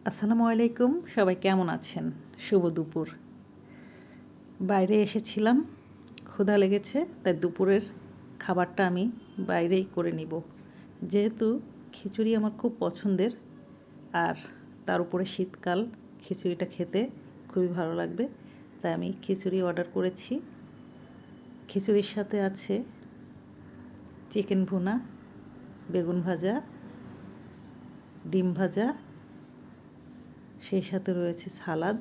আসসালামু আলাইকুম, সবাই কেমন আছেন? শুভ দুপুর। বাইরে এসেছিলাম, ক্ষুধা লেগেছে, তাই দুপুরের খাবারটা আমি বাইরেই করে নিব। যেহেতু খিচুড়ি আমার খুব পছন্দের, আর তার উপরে শীতকাল, খিচুড়িটা খেতে খুবই ভালো লাগবে, তাই আমি খিচুড়ি অর্ডার করেছি। খিচুড়ির সাথে আছে চিকেন ভুনা, বেগুন ভাজা, ডিম ভাজা, সেই সাথে রয়েছে সালাদ,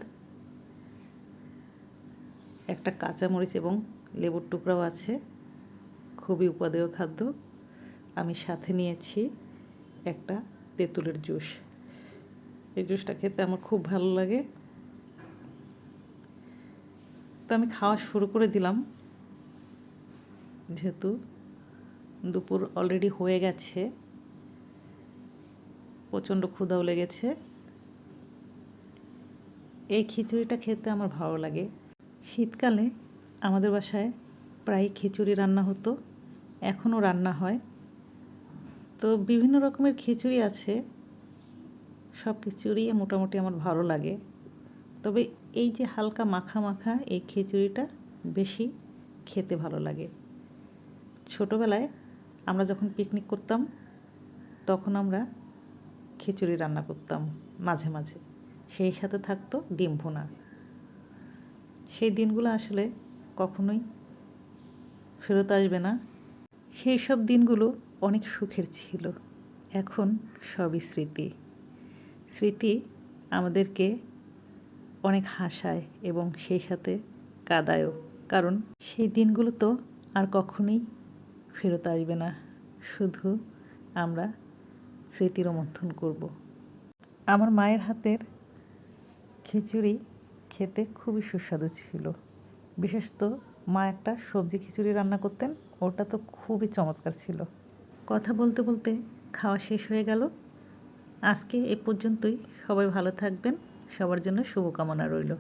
একটা কাঁচামরিচ এবং লেবুর টুকরাও আছে। খুবই উপাদেয় খাদ্য। আমি সাথে নিয়েছি একটা তেঁতুলের জুস। এই জুসটা খেতে আমার খুব ভালো লাগে। তো আমি খাওয়া শুরু করে দিলাম, যেহেতু দুপুর অলরেডি হয়ে গেছে, প্রচণ্ড ক্ষুধাও লেগেছে। এই খিচুড়িটা খেতে আমার ভালো লাগে। শীতকালে আমাদের বাসায় প্রায় খিচুড়ি রান্না হতো, এখনও রান্না হয়। তো বিভিন্ন রকমের খিচুড়ি আছে, সব খিচুড়ি মোটামুটি আমার ভালো লাগে। তবে এই যে হালকা মাখা মাখা এই খিচুড়িটা বেশি খেতে ভালো লাগে। ছোটোবেলায় আমরা যখন পিকনিক করতাম, তখন আমরা খিচুড়ি রান্না করতাম মাঝে মাঝে, সেই সাথে থাকতো ডিম ভুনা। সেই দিনগুলো আসলে কখনোই ফেরত আসবে না। সেই সব দিনগুলো অনেক সুখের ছিল। এখন সবই স্মৃতি। স্মৃতি আমাদেরকে অনেক হাসায় এবং সেই সাথে কাঁদায়ও, কারণ সেই দিনগুলো তো আর কখনোই ফেরত আসবে না। শুধু আমরা স্মৃতি রোমন্থন করব। আমার মায়ের হাতের খিচুড়ি খেতে খুবই সুস্বাদু ছিল। বিশেষত মা একটা সবজি খিচুড়ি রান্না করতেন, ওটা তো খুবই চমৎকার ছিল। কথা বলতে বলতে খাওয়া শেষ হয়ে গেল। আজকে এ পর্যন্তই। সবাই ভালো থাকবেন, সবার জন্য শুভকামনা রইল।